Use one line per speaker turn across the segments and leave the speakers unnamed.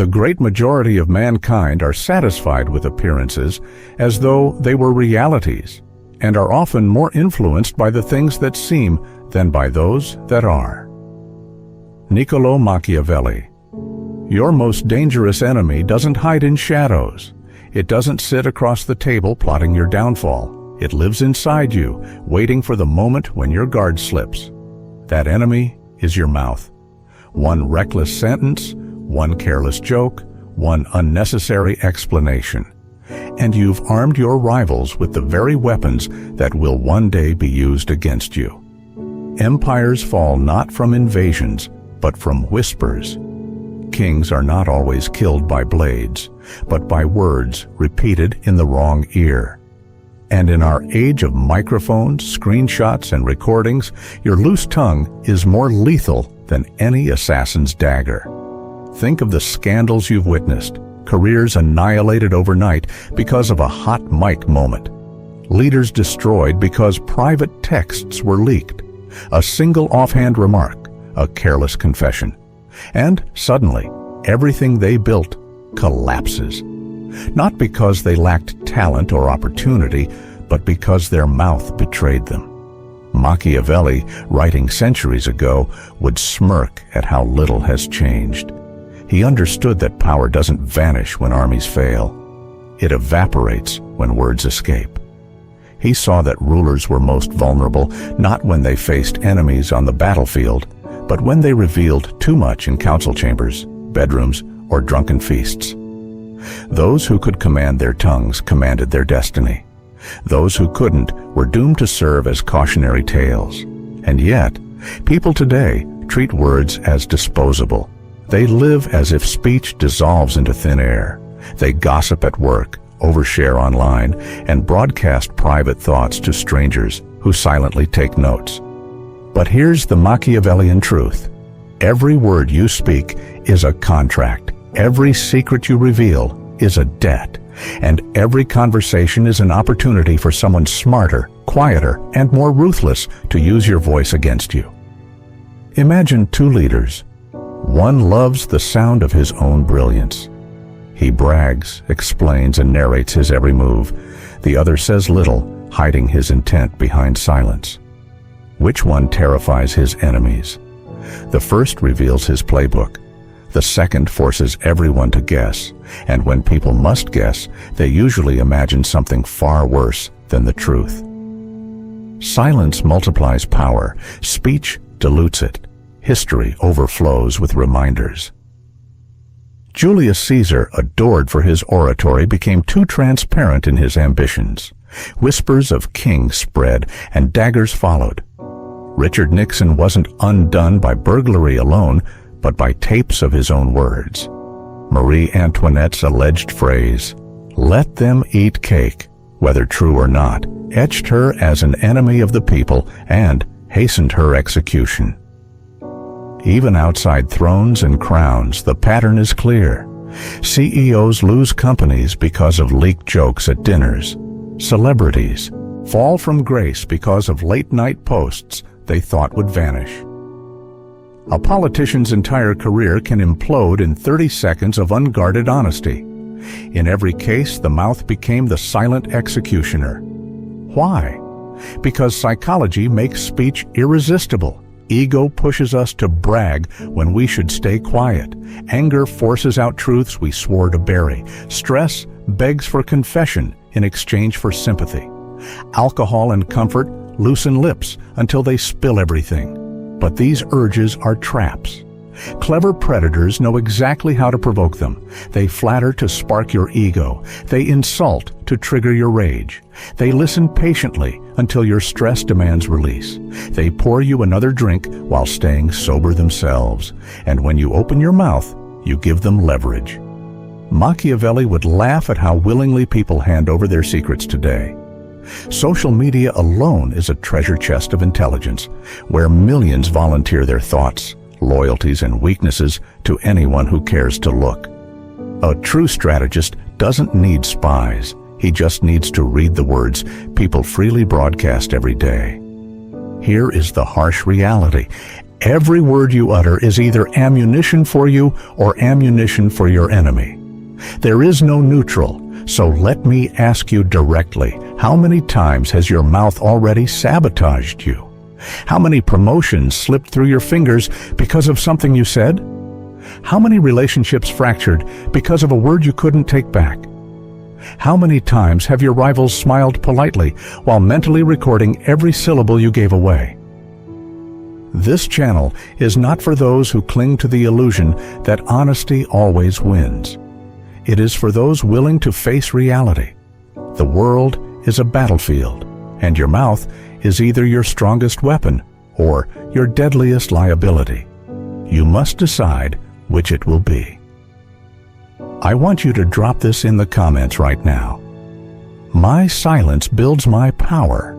The great majority of mankind are satisfied with appearances as though they were realities, and are often more influenced by the things that seem than by those that are. Niccolo Machiavelli. Your most dangerous enemy doesn't hide in shadows. It doesn't sit across the table plotting your downfall. It lives inside you, waiting for the moment when your guard slips. That enemy is your mouth. One reckless sentence, one careless joke, one unnecessary explanation. And you've armed your rivals with the very weapons that will one day be used against you. Empires fall not from invasions, but from whispers. Kings are not always killed by blades, but by words repeated in the wrong ear. And in our age of microphones, screenshots, and recordings, your loose tongue is more lethal than any assassin's dagger. Think of the scandals you've witnessed, careers annihilated overnight because of a hot mic moment, leaders destroyed because private texts were leaked, a single offhand remark, a careless confession, and suddenly everything they built collapses. Not because they lacked talent or opportunity, but because their mouth betrayed them. Machiavelli, writing centuries ago, would smirk at how little has changed. He understood that power doesn't vanish when armies fail. It evaporates when words escape. He saw that rulers were most vulnerable not when they faced enemies on the battlefield, but when they revealed too much in council chambers, bedrooms, or drunken feasts. Those who could command their tongues commanded their destiny. Those who couldn't were doomed to serve as cautionary tales. And yet, people today treat words as disposable. They live as if speech dissolves into thin air. They gossip at work, overshare online, and broadcast private thoughts to strangers who silently take notes. But here's the Machiavellian truth. Every word you speak is a contract. Every secret you reveal is a debt. And every conversation is an opportunity for someone smarter, quieter, and more ruthless to use your voice against you. Imagine two leaders. One loves the sound of his own brilliance. He brags, explains, and narrates his every move. The other says little, hiding his intent behind silence. Which one terrifies his enemies? The first reveals his playbook. The second forces everyone to guess, and when people must guess, they usually imagine something far worse than the truth. Silence multiplies power. Speech dilutes it. History overflows with reminders. Julius Caesar, adored for his oratory, became too transparent in his ambitions. Whispers of kings spread, and daggers followed. Richard Nixon wasn't undone by burglary alone, but by tapes of his own words. Marie Antoinette's alleged phrase, "Let them eat cake," whether true or not, etched her as an enemy of the people and hastened her execution. Even outside thrones and crowns, the pattern is clear. CEOs lose companies because of leaked jokes at dinners. Celebrities fall from grace because of late-night posts they thought would vanish. A politician's entire career can implode in 30 seconds of unguarded honesty. In every case, the mouth became the silent executioner. Why? Because psychology makes speech irresistible. Ego pushes us to brag when we should stay quiet. Anger forces out truths we swore to bury. Stress begs for confession in exchange for sympathy. Alcohol and comfort loosen lips until they spill everything. But these urges are traps. Clever predators know exactly how to provoke them. They flatter to spark your ego. They insult to trigger your rage. They listen patiently until your stress demands release. They pour you another drink while staying sober themselves. And when you open your mouth, you give them leverage. Machiavelli would laugh at how willingly people hand over their secrets today. Social media alone is a treasure chest of intelligence, where millions volunteer their thoughts, loyalties, and weaknesses to anyone who cares to look. A true strategist doesn't need spies. He just needs to read the words people freely broadcast every day. Here is the harsh reality. Every word you utter is either ammunition for you or ammunition for your enemy. There is no neutral, so let me ask you directly, how many times has your mouth already sabotaged you? How many promotions slipped through your fingers because of something you said? How many relationships fractured because of a word you couldn't take back? How many times have your rivals smiled politely while mentally recording every syllable you gave away? This channel is not for those who cling to the illusion that honesty always wins. It is for those willing to face reality. The world is a battlefield, and your mouth is either your strongest weapon or your deadliest liability. You must decide which it will be. I want you to drop this in the comments right now. My silence builds my power.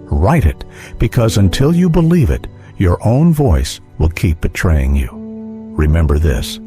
Write it, because until you believe it, your own voice will keep betraying you. Remember this.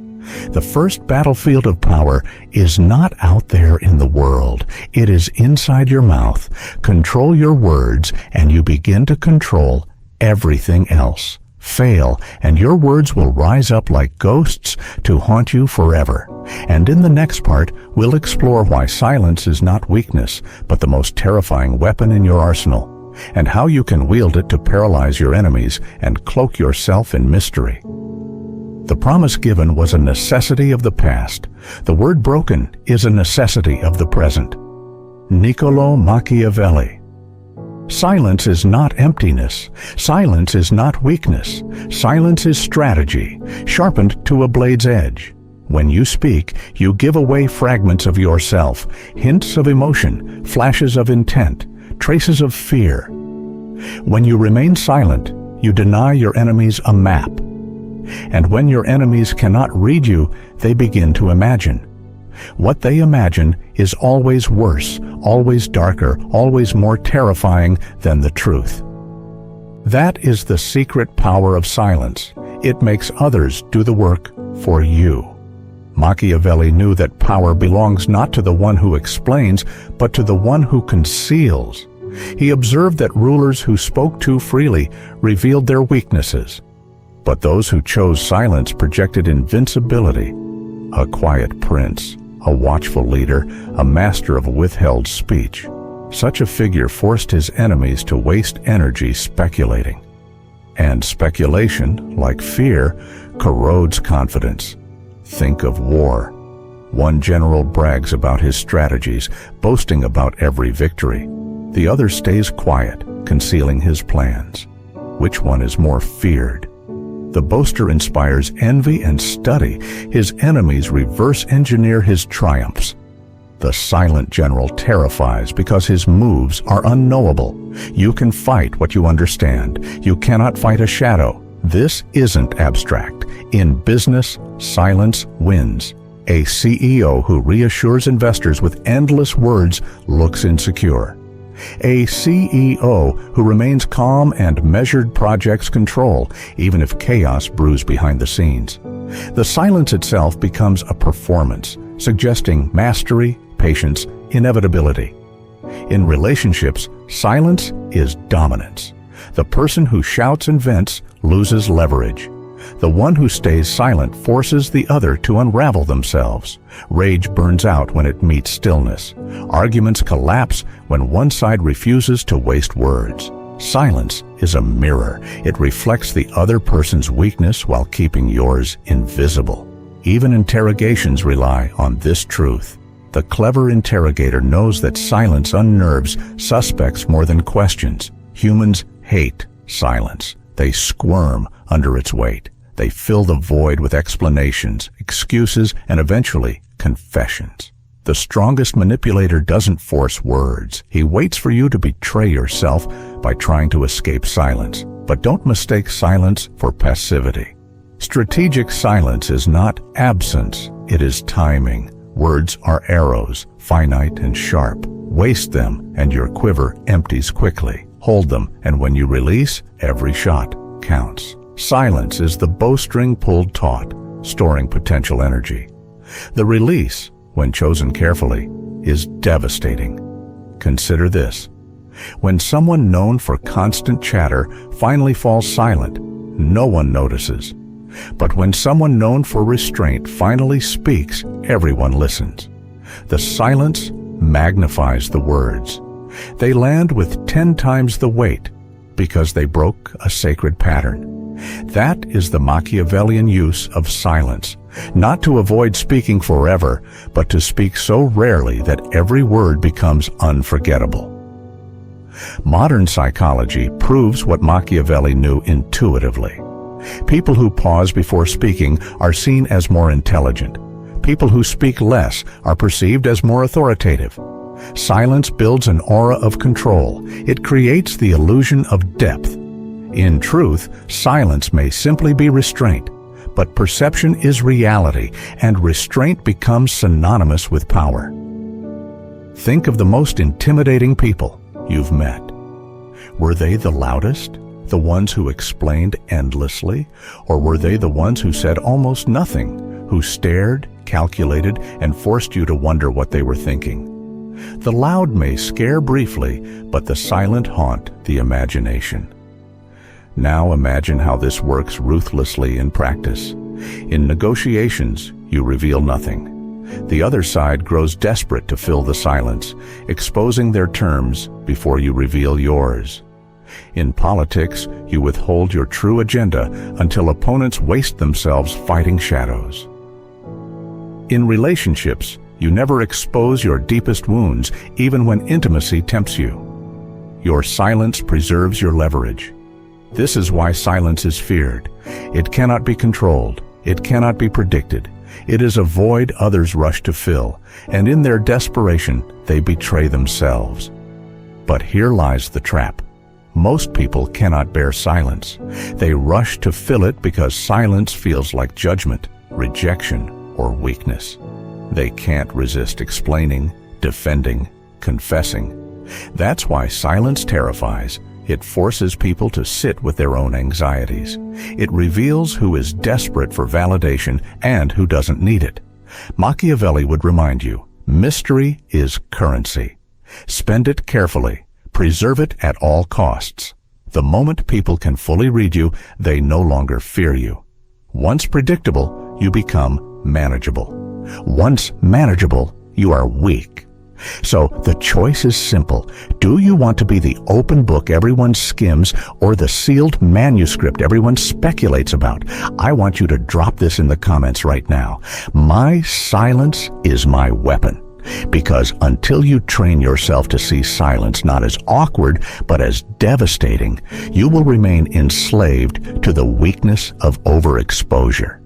The first battlefield of power is not out there in the world. It is inside your mouth. Control your words, and you begin to control everything else. Fail, and your words will rise up like ghosts to haunt you forever. And in the next part, we'll explore why silence is not weakness, but the most terrifying weapon in your arsenal, and how you can wield it to paralyze your enemies and cloak yourself in mystery. The promise given was a necessity of the past. The word broken is a necessity of the present. Niccolo Machiavelli. Silence is not emptiness. Silence is not weakness. Silence is strategy, sharpened to a blade's edge. When you speak, you give away fragments of yourself, hints of emotion, flashes of intent, traces of fear. When you remain silent, you deny your enemies a map. And when your enemies cannot read you, they begin to imagine. What they imagine is always worse, always darker, always more terrifying than the truth. That is the secret power of silence. It makes others do the work for you. Machiavelli knew that power belongs not to the one who explains, but to the one who conceals. He observed that rulers who spoke too freely revealed their weaknesses. But those who chose silence projected invincibility. A quiet prince, a watchful leader, a master of withheld speech. Such a figure forced his enemies to waste energy speculating. And speculation, like fear, corrodes confidence. Think of war. One general brags about his strategies, boasting about every victory. The other stays quiet, concealing his plans. Which one is more feared? The boaster inspires envy and study. His enemies reverse engineer his triumphs. The silent general terrifies because his moves are unknowable. You can fight what you understand. You cannot fight a shadow. This isn't abstract. In business, silence wins. A CEO who reassures investors with endless words looks insecure. A CEO who remains calm and measured projects control, even if chaos brews behind the scenes. The silence itself becomes a performance, suggesting mastery, patience, inevitability. In relationships, silence is dominance. The person who shouts and vents loses leverage. The one who stays silent forces the other to unravel themselves. Rage burns out when it meets stillness. Arguments collapse when one side refuses to waste words. Silence is a mirror. It reflects the other person's weakness while keeping yours invisible. Even interrogations rely on this truth. The clever interrogator knows that silence unnerves suspects more than questions. Humans hate silence. They squirm under its weight. They fill the void with explanations, excuses, and eventually confessions. The strongest manipulator doesn't force words. He waits for you to betray yourself by trying to escape silence. But don't mistake silence for passivity. Strategic silence is not absence, it is timing. Words are arrows, finite and sharp. Waste them, and your quiver empties quickly. Hold them, and when you release, every shot counts. Silence is the bowstring pulled taut, storing potential energy. The release, when chosen carefully, is devastating. Consider this. When someone known for constant chatter finally falls silent, no one notices. But when someone known for restraint finally speaks, everyone listens. The silence magnifies the words. They land with 10 times the weight because they broke a sacred pattern. That is the Machiavellian use of silence, not to avoid speaking forever, but to speak so rarely that every word becomes unforgettable. Modern psychology proves what Machiavelli knew intuitively. People who pause before speaking are seen as more intelligent. People who speak less are perceived as more authoritative. Silence builds an aura of control. It creates the illusion of depth. In truth, silence may simply be restraint, but perception is reality, and restraint becomes synonymous with power. Think of the most intimidating people you've met. Were they the loudest, the ones who explained endlessly, or were they the ones who said almost nothing, who stared, calculated, and forced you to wonder what they were thinking? The loud may scare briefly, but the silent haunt the imagination. Now imagine how this works ruthlessly in practice. In negotiations, you reveal nothing. The other side grows desperate to fill the silence, exposing their terms before you reveal yours. In politics, you withhold your true agenda until opponents waste themselves fighting shadows. In relationships, you never expose your deepest wounds, even when intimacy tempts you. Your silence preserves your leverage. This is why silence is feared. It cannot be controlled. It cannot be predicted. It is a void others rush to fill, and in their desperation, they betray themselves. But here lies the trap. Most people cannot bear silence. They rush to fill it because silence feels like judgment, rejection, or weakness. They can't resist explaining, defending, confessing. That's why silence terrifies. It forces people to sit with their own anxieties. It reveals who is desperate for validation and who doesn't need it. Machiavelli would remind you, mystery is currency. Spend it carefully. Preserve it at all costs. The moment people can fully read you, they no longer fear you. Once predictable, you become manageable. Once manageable, you are weak. So the choice is simple. Do you want to be the open book everyone skims or the sealed manuscript everyone speculates about? I want you to drop this in the comments right now. My silence is my weapon. Because until you train yourself to see silence not as awkward, but as devastating, you will remain enslaved to the weakness of overexposure.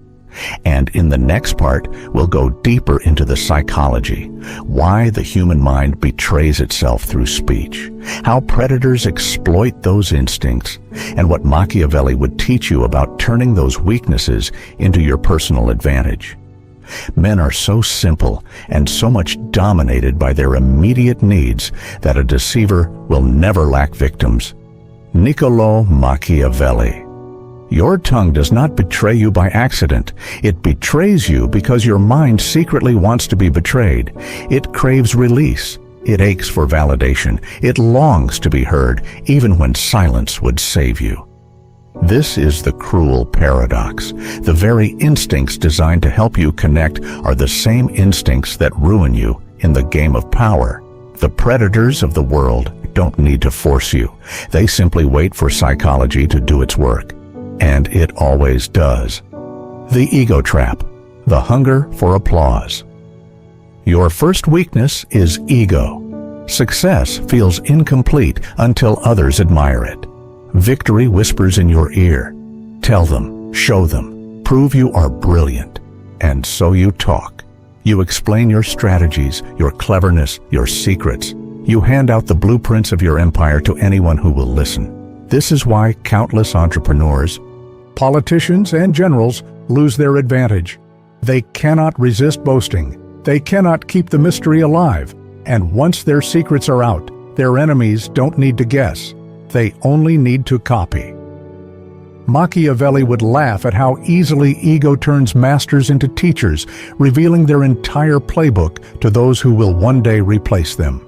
And in the next part, we'll go deeper into the psychology, why the human mind betrays itself through speech, how predators exploit those instincts, and what Machiavelli would teach you about turning those weaknesses into your personal advantage. Men are so simple and so much dominated by their immediate needs that a deceiver will never lack victims. Niccolò Machiavelli. Your tongue does not betray you by accident. It betrays you because your mind secretly wants to be betrayed. It craves release. It aches for validation. It longs to be heard, even when silence would save you. This is the cruel paradox. The very instincts designed to help you connect are the same instincts that ruin you in the game of power. The predators of the world don't need to force you. They simply wait for psychology to do its work. And it always does. The ego trap, the hunger for applause. Your first weakness is ego. Success feels incomplete until others admire it. Victory whispers in your ear. Tell them, show them, prove you are brilliant. And so you talk. You explain your strategies, your cleverness, your secrets. You hand out the blueprints of your empire to anyone who will listen. This is why countless entrepreneurs, politicians, and generals lose their advantage. They cannot resist boasting. They cannot keep the mystery alive. And once their secrets are out, their enemies don't need to guess. They only need to copy. Machiavelli would laugh at how easily ego turns masters into teachers, revealing their entire playbook to those who will one day replace them.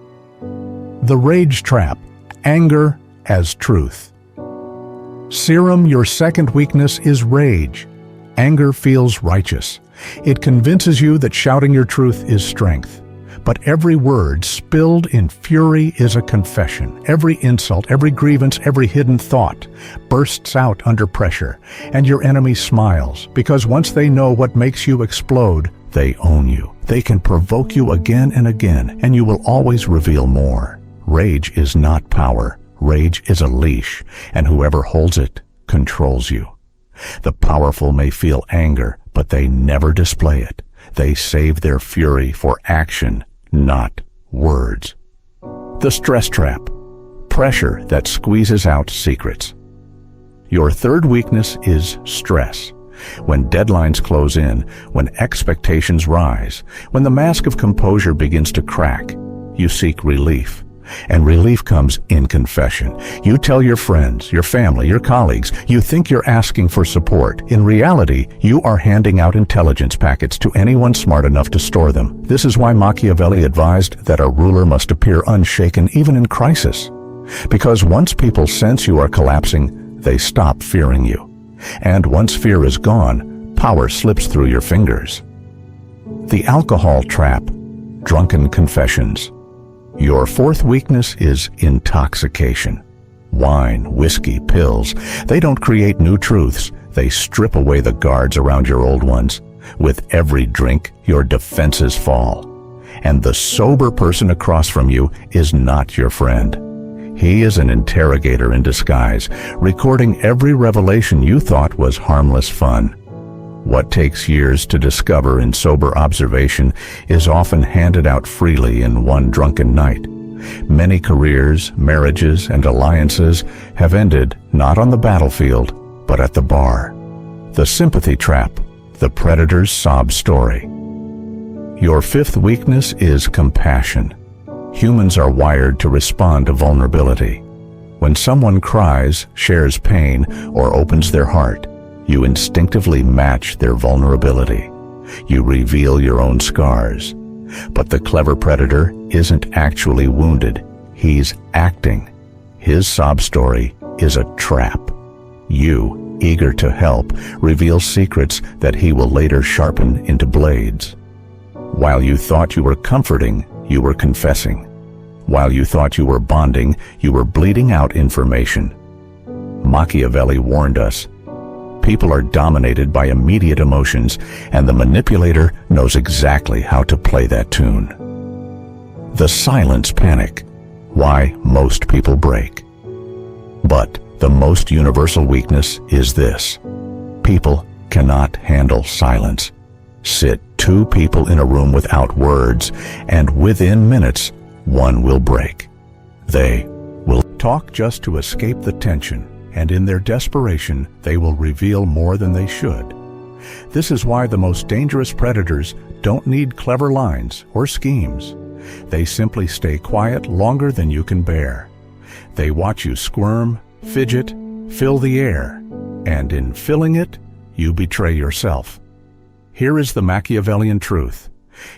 The rage trap, anger as truth. Serum, your second weakness, is rage. Anger feels righteous. It convinces you that shouting your truth is strength. But every word spilled in fury is a confession. Every insult, every grievance, every hidden thought bursts out under pressure, and your enemy smiles, because once they know what makes you explode, they own you. They can provoke you again and again, and you will always reveal more. Rage is not power. Rage is a leash, and whoever holds it controls you. The powerful may feel anger, but they never display it. They save their fury for action, not words. The stress trap. Pressure that squeezes out secrets. Your third weakness is stress. When deadlines close in, when expectations rise, when the mask of composure begins to crack, you seek relief. And relief comes in confession. You tell your friends, your family, your colleagues, you think you're asking for support. In reality, you are handing out intelligence packets to anyone smart enough to store them. This is why Machiavelli advised that a ruler must appear unshaken even in crisis. Because once people sense you are collapsing, they stop fearing you. And once fear is gone, power slips through your fingers. The alcohol trap. Drunken confessions. Your fourth weakness is intoxication. Wine, whiskey, pills, they don't create new truths. They strip away the guards around your old ones. With every drink, your defenses fall. And the sober person across from you is not your friend. He is an interrogator in disguise, recording every revelation you thought was harmless fun. What takes years to discover in sober observation is often handed out freely in one drunken night. Many careers, marriages, and alliances have ended not on the battlefield, but at the bar. The sympathy trap, the predator's sob story. Your fifth weakness is compassion. Humans are wired to respond to vulnerability. When someone cries, shares pain, or opens their heart, you instinctively match their vulnerability. You reveal your own scars. But the clever predator isn't actually wounded. He's acting. His sob story is a trap. You, eager to help, reveal secrets that he will later sharpen into blades. While you thought you were comforting, you were confessing. While you thought you were bonding, you were bleeding out information. Machiavelli warned us. People are dominated by immediate emotions, and the manipulator knows exactly how to play that tune. The silence panic. Why most people break. But the most universal weakness is this. People cannot handle silence. Sit two people in a room without words, and within minutes, one will break. They will talk just to escape the tension. And in their desperation, they will reveal more than they should. This is why the most dangerous predators don't need clever lines or schemes. They simply stay quiet longer than you can bear. They watch you squirm, fidget, fill the air, and in filling it, you betray yourself. Here is the Machiavellian truth.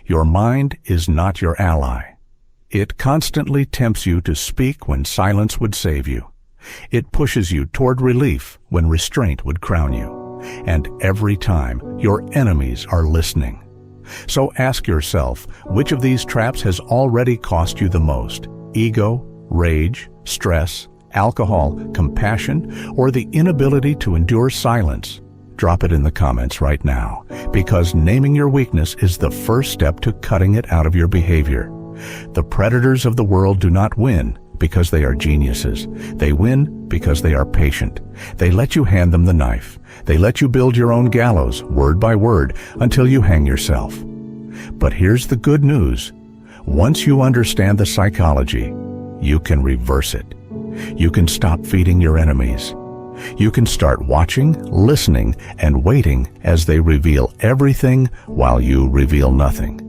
Your mind is not your ally. It constantly tempts you to speak when silence would save you. It pushes you toward relief when restraint would crown you. And every time, your enemies are listening. So ask yourself, which of these traps has already cost you the most? Ego, rage, stress, alcohol, compassion, or the inability to endure silence? Drop it in the comments right now, because naming your weakness is the first step to cutting it out of your behavior. The predators of the world do not win because they are geniuses. They win because they are patient. They let you hand them the knife. They let you build your own gallows, word by word, until you hang yourself. But here's the good news. Once you understand the psychology, you can reverse it. You can stop feeding your enemies. You can start watching, listening, and waiting as they reveal everything while you reveal nothing.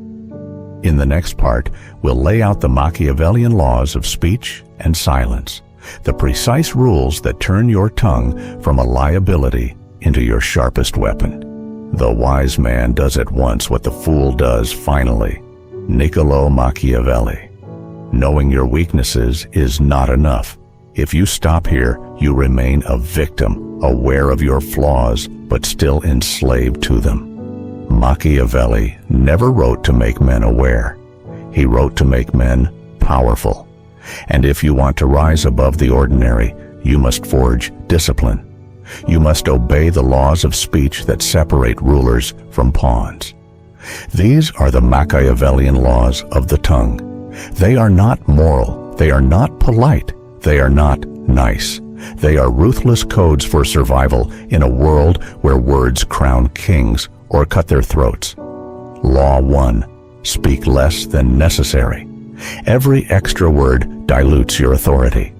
In the next part, we'll lay out the Machiavellian laws of speech and silence, the precise rules that turn your tongue from a liability into your sharpest weapon. The wise man does at once what the fool does finally. Niccolo Machiavelli. Knowing your weaknesses is not enough. If you stop here, you remain a victim, aware of your flaws, but still enslaved to them. Machiavelli never wrote to make men aware. He wrote to make men powerful. And if you want to rise above the ordinary, you must forge discipline. You must obey the laws of speech that separate rulers from pawns. These are the Machiavellian laws of the tongue. They are not moral. They are not polite. They are not nice. They are ruthless codes for survival in a world where words crown kings or cut their throats. Law 1. Speak less than necessary. Every extra word dilutes your authority.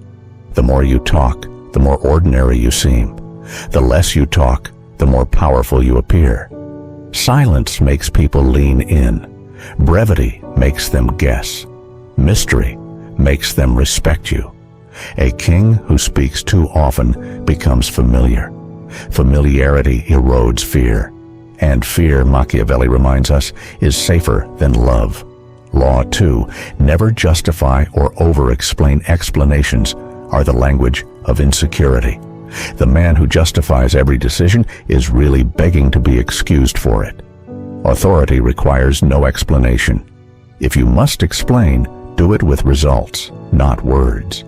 The more you talk, the more ordinary you seem. The less you talk, the more powerful you appear. Silence makes people lean in. Brevity makes them guess. Mystery makes them respect you. A king who speaks too often becomes familiar. Familiarity erodes fear. And fear, Machiavelli reminds us, is safer than love. Law 2. Never justify or over-explain. Explanations are the language of insecurity. The man who justifies every decision is really begging to be excused for it. Authority requires no explanation. If you must explain, do it with results, not words.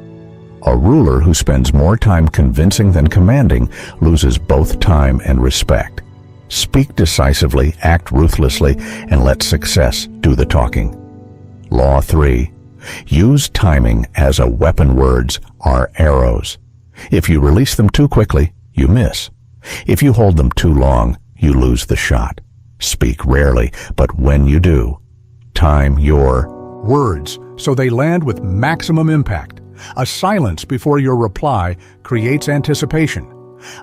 A ruler who spends more time convincing than commanding loses both time and respect. Speak decisively, act ruthlessly, and let success do the talking. Law 3. Use timing as a weapon. Words are arrows. If you release them too quickly, you miss. If you hold them too long, you lose the shot. Speak rarely, but when you do, time your words so they land with maximum impact. A silence before your reply creates anticipation.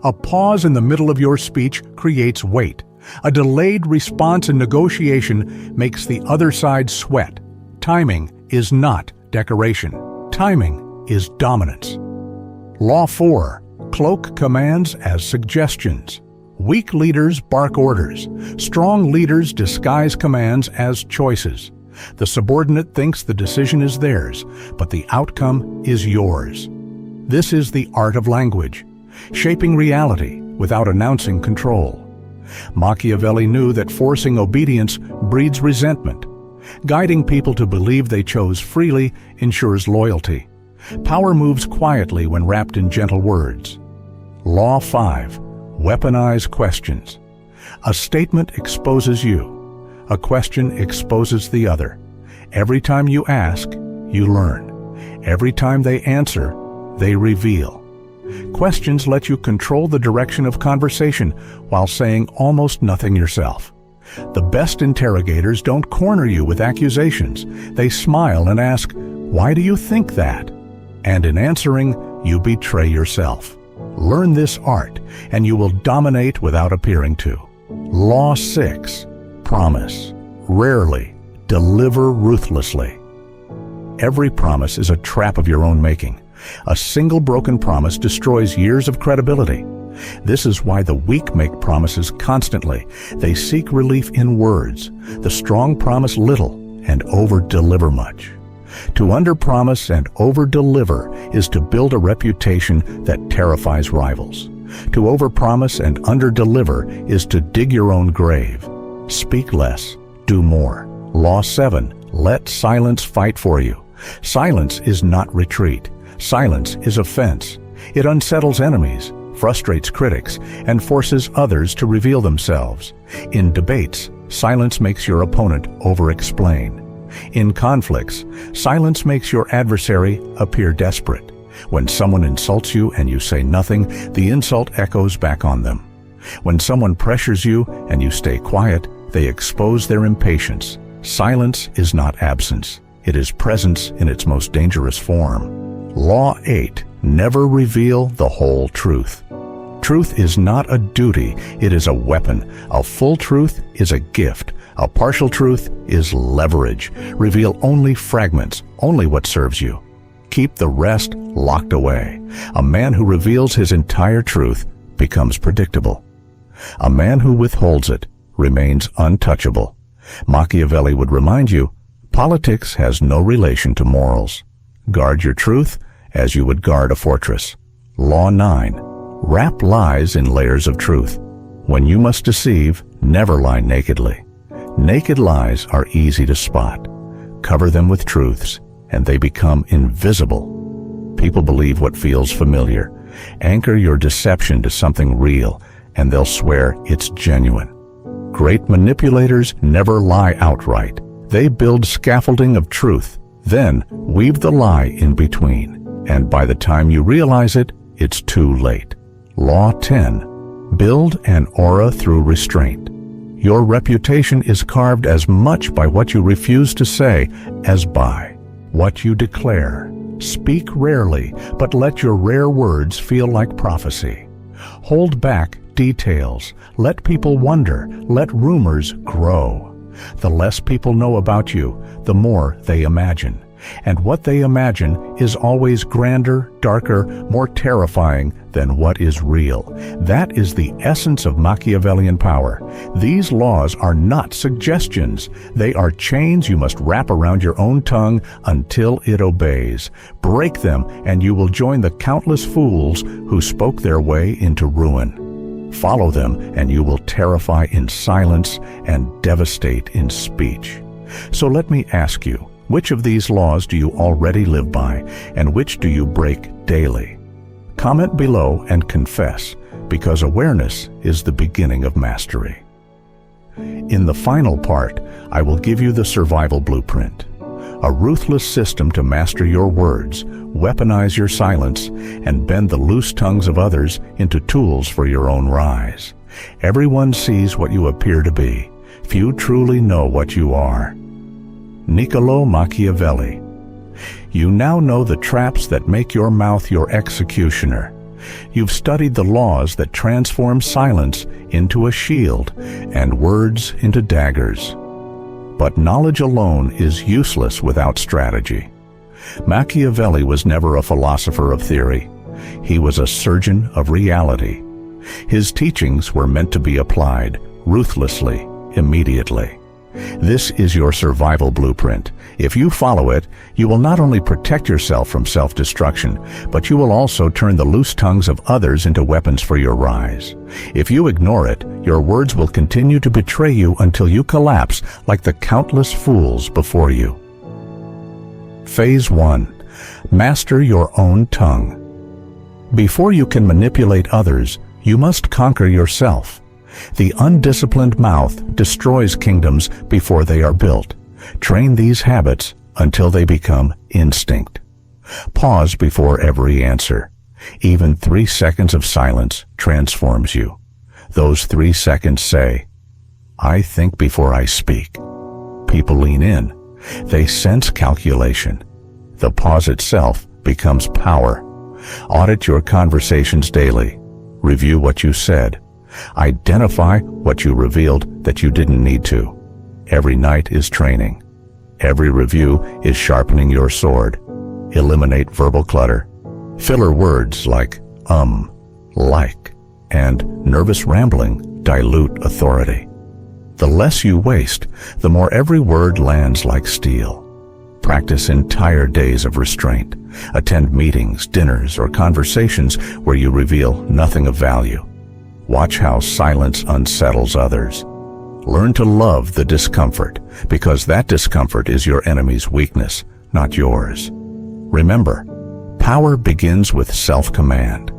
A pause in the middle of your speech creates weight. A delayed response in negotiation makes the other side sweat. Timing is not decoration. Timing is dominance. Law 4. Cloak commands as suggestions. Weak leaders bark orders. Strong leaders disguise commands as choices. The subordinate thinks the decision is theirs, but the outcome is yours. This is the art of language, shaping reality without announcing control. Machiavelli knew that forcing obedience breeds resentment. Guiding people to believe they chose freely ensures loyalty. Power moves quietly when wrapped in gentle words. Law 5. Weaponize questions. A statement exposes you. A question exposes the other. Every time you ask, you learn. Every time they answer, they reveal. Questions let you control the direction of conversation while saying almost nothing yourself. The best interrogators don't corner you with accusations. They smile and ask, "Why do you think that?" And in answering, you betray yourself. Learn this art, and you will dominate without appearing to. Law 6. Promise. Rarely. Deliver ruthlessly. Every promise is a trap of your own making. A single broken promise destroys years of credibility. This is why the weak make promises constantly. They seek relief in words. The strong promise little and over-deliver much. To under-promise and over-deliver is to build a reputation that terrifies rivals. To over-promise and under-deliver is to dig your own grave. Speak less, do more. Law 7. Let silence fight for you. Silence is not retreat. Silence is offense. It unsettles enemies, frustrates critics, and forces others to reveal themselves. In debates, silence makes your opponent over-explain. In conflicts, silence makes your adversary appear desperate. When someone insults you and you say nothing, the insult echoes back on them. When someone pressures you and you stay quiet, they expose their impatience. Silence is not absence. It is presence in its most dangerous form. Law 8. Never reveal the whole truth. Truth is not a duty, it is a weapon. A full truth is a gift. A partial truth is leverage. Reveal only fragments, only what serves you. Keep the rest locked away. A man who reveals his entire truth becomes predictable. A man who withholds it remains untouchable. Machiavelli would remind you, politics has no relation to morals. Guard your truth, as you would guard a fortress. Law 9. Wrap lies in layers of truth. When you must deceive, never lie nakedly. Naked lies are easy to spot. Cover them with truths, and they become invisible. People believe what feels familiar. Anchor your deception to something real, and they'll swear it's genuine. Great manipulators never lie outright. They build scaffolding of truth, then weave the lie in between. And by the time you realize it, it's too late. Law 10. Build an aura through restraint. Your reputation is carved as much by what you refuse to say as by what you declare. Speak rarely, but let your rare words feel like prophecy. Hold back details. Let people wonder. Let rumors grow. The less people know about you, the more they imagine. And what they imagine is always grander, darker, more terrifying than what is real. That is the essence of Machiavellian power. These laws are not suggestions. They are chains you must wrap around your own tongue until it obeys. Break them, and you will join the countless fools who spoke their way into ruin. Follow them, and you will terrify in silence and devastate in speech. So let me ask you, which of these laws do you already live by, and which do you break daily? Comment below and confess, because awareness is the beginning of mastery. In the final part, I will give you the survival blueprint, a ruthless system to master your words, weaponize your silence, and bend the loose tongues of others into tools for your own rise. Everyone sees what you appear to be. Few truly know what you are. Niccolo Machiavelli. You now know the traps that make your mouth your executioner. You've studied the laws that transform silence into a shield and words into daggers. But knowledge alone is useless without strategy. Machiavelli was never a philosopher of theory. He was a surgeon of reality. His teachings were meant to be applied ruthlessly, immediately. This is your survival blueprint. If you follow it, you will not only protect yourself from self-destruction, but you will also turn the loose tongues of others into weapons for your rise. If you ignore it, your words will continue to betray you until you collapse like the countless fools before you. Phase 1. Master your own tongue. Before you can manipulate others, you must conquer yourself. The undisciplined mouth destroys kingdoms before they are built. Train these habits until they become instinct. Pause before every answer. Even 3 seconds of silence transforms you. Those 3 seconds say, "I think before I speak." People lean in. They sense calculation. The pause itself becomes power. Audit your conversations daily. Review what you said. Identify what you revealed that you didn't need to. Every night is training. Every review is sharpening your sword. Eliminate verbal clutter. Filler words like like, and nervous rambling dilute authority. The less you waste, the more every word lands like steel. Practice entire days of restraint. Attend meetings, dinners, or conversations where you reveal nothing of value. Watch how silence unsettles others. Learn to love the discomfort, because that discomfort is your enemy's weakness, not yours. Remember, power begins with self-command.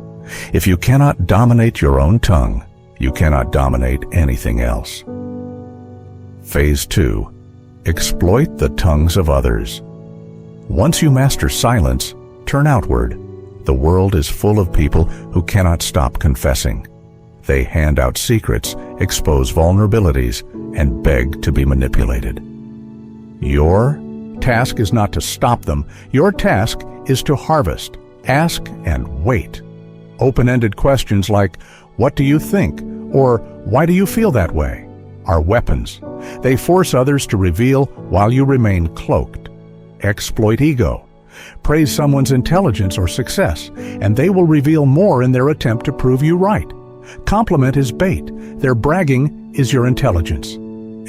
If you cannot dominate your own tongue, you cannot dominate anything else. Phase 2. Exploit the tongues of others. Once you master silence, turn outward. The world is full of people who cannot stop confessing. They hand out secrets, expose vulnerabilities, and beg to be manipulated. Your task is not to stop them. Your task is to harvest. Ask and wait. Open-ended questions like, "What do you think?" or "Why do you feel that way?" are weapons. They force others to reveal while you remain cloaked. Exploit ego. Praise someone's intelligence or success, and they will reveal more in their attempt to prove you right. Compliment is bait. Their bragging is your intelligence.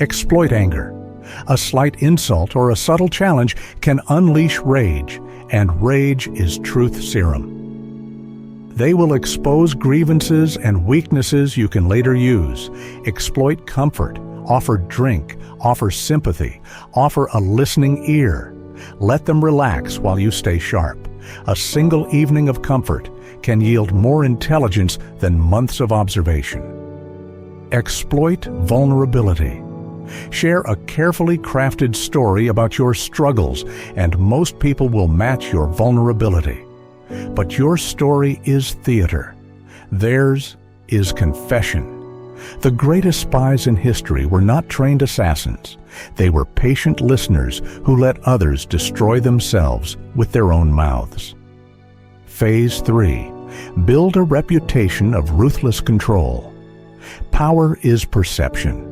Exploit anger. A slight insult or a subtle challenge can unleash rage. and rage is truth serum. They will expose grievances and weaknesses you can later use, exploit comfort, offer drink, offer sympathy, offer a listening ear. Let them relax while you stay sharp. A single evening of comfort can yield more intelligence than months of observation. Exploit vulnerability. Share a carefully crafted story about your struggles, and most people will match your vulnerability. But your story is theater. Theirs is confession. The greatest spies in history were not trained assassins. They were patient listeners who let others destroy themselves with their own mouths. Phase 3. Build a reputation of ruthless control. Power is perception.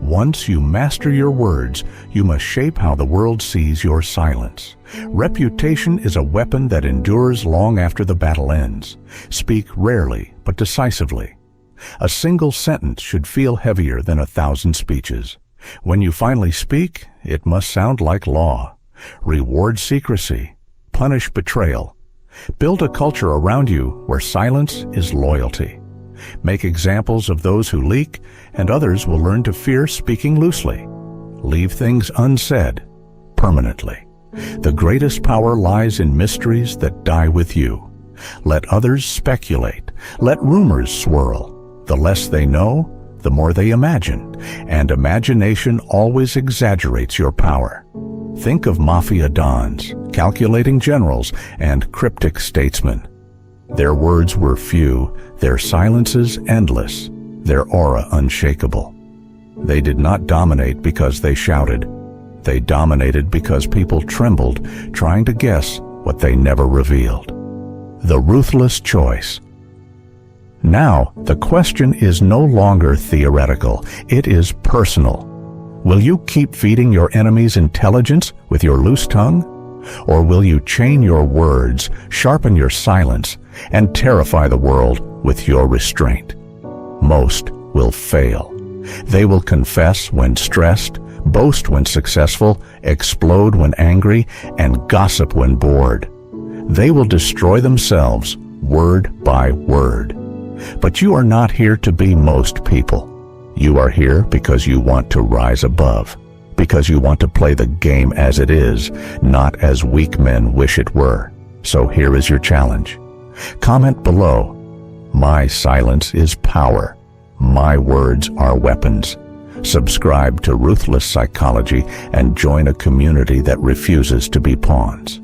Once you master your words, you must shape how the world sees your silence. Reputation is a weapon that endures long after the battle ends. Speak rarely, but decisively. A single sentence should feel heavier than 1,000 speeches. When you finally speak, it must sound like law. Reward secrecy. Punish betrayal. Build a culture around you where silence is loyalty. Make examples of those who leak, and others will learn to fear speaking loosely. Leave things unsaid, permanently. The greatest power lies in mysteries that die with you. Let others speculate. Let rumors swirl. The less they know, the more they imagine, and imagination always exaggerates your power. Think of mafia dons, calculating generals, and cryptic statesmen. Their words were few, their silences endless, their aura unshakable. They did not dominate because they shouted. They dominated because people trembled, trying to guess what they never revealed. The ruthless choice. Now, the question is no longer theoretical, it is personal. Will you keep feeding your enemy's intelligence with your loose tongue? Or will you chain your words, sharpen your silence, and terrify the world with your restraint? Most will fail. They will confess when stressed, boast when successful, explode when angry, and gossip when bored. They will destroy themselves word by word. But you are not here to be most people. You are here because you want to rise above, because you want to play the game as it is, not as weak men wish it were. So here is your challenge. Comment below. My silence is power. My words are weapons. Subscribe to Ruthless Psychology and join a community that refuses to be pawns.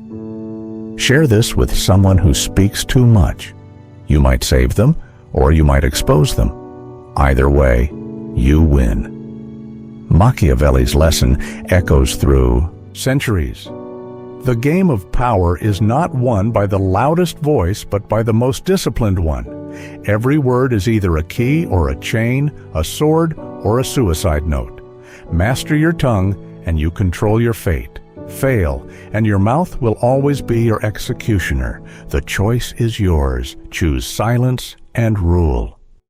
Share this with someone who speaks too much. You might save them, or you might expose them. Either way, you win. Machiavelli's lesson echoes through centuries. The game of power is not won by the loudest voice, but by the most disciplined one. Every word is either a key or a chain, a sword or a suicide note. Master your tongue and you control your fate. Fail, and your mouth will always be your executioner. The choice is yours. Choose silence and rule.